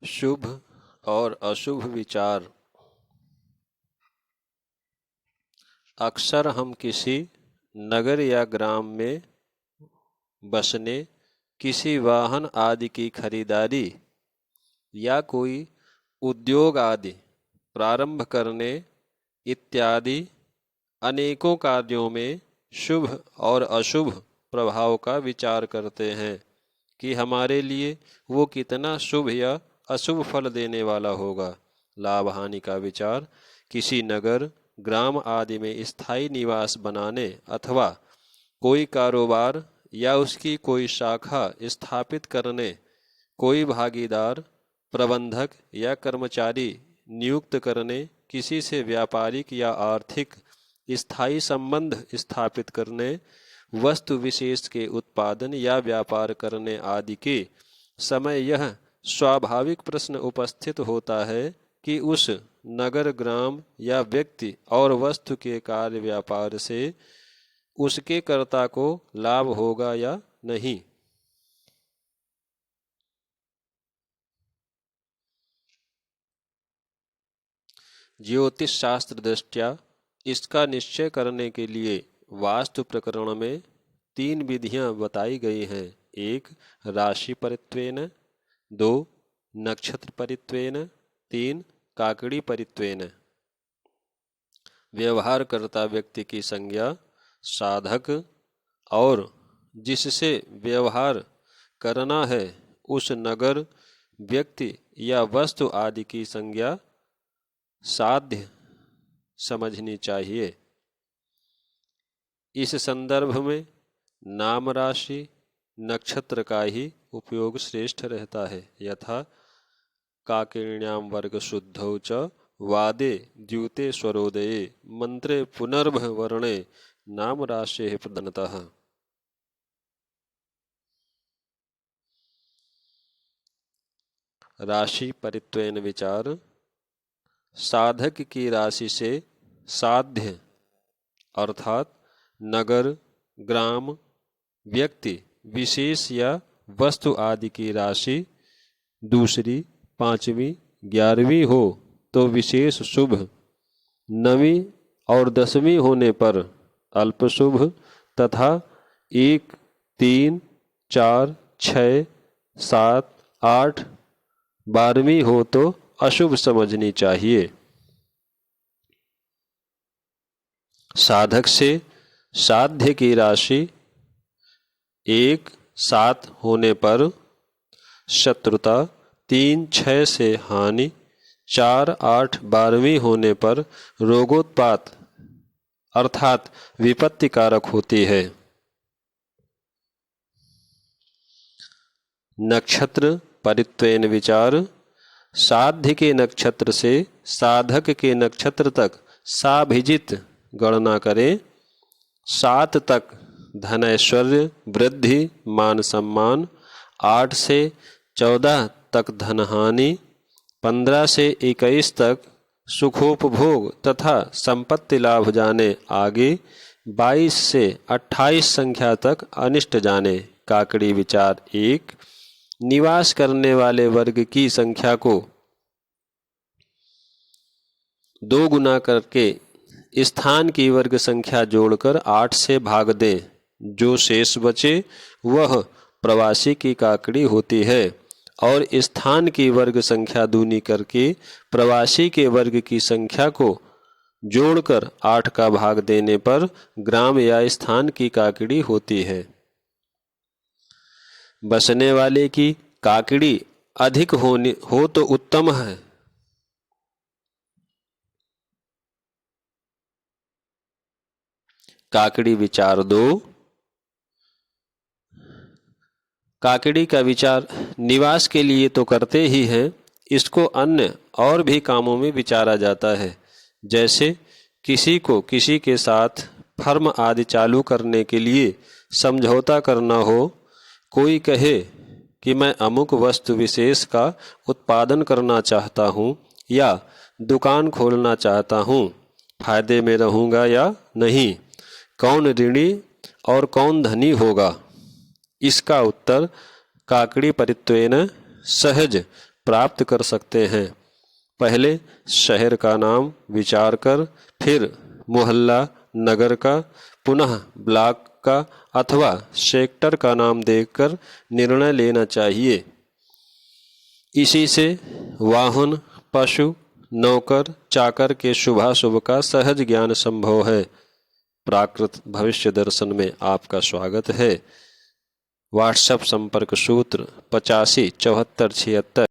शुभ और अशुभ विचार। अक्सर हम किसी नगर या ग्राम में बसने, किसी वाहन आदि की खरीदारी या कोई उद्योग आदि प्रारंभ करने इत्यादि अनेकों कार्यों में शुभ और अशुभ प्रभाव का विचार करते हैं कि हमारे लिए वो कितना शुभ या अशुभ फल देने वाला होगा। लाभ हानि का विचार किसी नगर, ग्राम आदि में स्थायी निवास बनाने अथवा कोई कारोबार या उसकी कोई शाखा स्थापित करने, कोई भागीदार, प्रबंधक या कर्मचारी नियुक्त करने, किसी से व्यापारिक या आर्थिक स्थायी संबंध स्थापित करने, वस्तु विशेष के उत्पादन या व्यापार करने आदि के समय यह स्वाभाविक प्रश्न उपस्थित होता है कि उस नगर, ग्राम या व्यक्ति और वस्तु के कार्य व्यापार से उसके कर्ता को लाभ होगा या नहीं। ज्योतिष शास्त्र दृष्टया इसका निश्चय करने के लिए वास्तु प्रकरण में 3 विधियां बताई गई हैं। 1 राशि परित्वेन, 2 नक्षत्र परित्वेन, 3 काकड़ी परित्वेन। व्यवहारकर्ता व्यक्ति की संज्ञा, साधक और जिससे व्यवहार करना है उस नगर, व्यक्ति या वस्तु आदि की संज्ञा साध्य समझनी चाहिए। इस संदर्भ में नाम, राशि, नक्षत्र का ही उपयोग श्रेष्ठ रहता है। यथा काकिण्याम वर्ग शुद्धौ च वादे द्यूते स्वरोदये मंत्रे पुनर्भ वर्णे नाम राशि प्रदनतः। राशि परित्वेन विचार साधक की राशि से साध्य अर्थात नगर, ग्राम, व्यक्ति विशेष या वस्तु आदि की राशि 2री, 5वीं, 11वीं हो तो विशेष शुभ, 9वीं और 10वीं होने पर अल्प शुभ तथा 1, 3, 4, 6, 7, 8, 12वीं हो तो अशुभ समझनी चाहिए। साधक से साध्य की राशि 1, 7 होने पर शत्रुता, 3, 6 से हानि, 4, 8, 12वीं होने पर रोगोत्पात अर्थात विपत्ति कारक होती है। नक्षत्र परित्वेन विचार साध्य के नक्षत्र से साधक के नक्षत्र तक साभिजित गणना करें। 7 तक धन ऐश्वर्य वृद्धि मान सम्मान, 8 से 14 तक धनहानि, 15 से 21 तक सुखोपभोग तथा संपत्ति लाभ जाने आगे, 22 से 28 संख्या तक अनिष्ट जाने। काकड़ी विचार 1 निवास करने वाले वर्ग की संख्या को 2 गुना करके स्थान की वर्ग संख्या जोड़कर 8 से भाग दें। जो शेष बचे वह प्रवासी की काकड़ी होती है और स्थान की वर्ग संख्या दूनी करके प्रवासी के वर्ग की संख्या को जोड़कर 8 का भाग देने पर ग्राम या स्थान की काकड़ी होती है। बसने वाले की काकड़ी अधिक हो तो उत्तम है। काकड़ी विचार 2 काकड़ी का विचार निवास के लिए तो करते ही हैं, इसको अन्य और भी कामों में विचारा जाता है। जैसे किसी को किसी के साथ फर्म आदि चालू करने के लिए समझौता करना हो, कोई कहे कि मैं अमुक वस्तु विशेष का उत्पादन करना चाहता हूँ या दुकान खोलना चाहता हूँ, फायदे में रहूँगा या नहीं, कौन ऋणी और कौन धनी होगा। इसका उत्तर काकड़ी परित्वेन सहज प्राप्त कर सकते हैं। पहले शहर का नाम विचार कर, फिर मोहल्ला, नगर का, पुनः ब्लॉक का अथवा सेक्टर का नाम देखकर निर्णय लेना चाहिए। इसी से वाहन, पशु, नौकर, चाकर के शुभाशुभ का सहज ज्ञान संभव है। प्राकृत भविष्य दर्शन में आपका स्वागत है। व्हाट्सएप संपर्क सूत्र 85 74 76।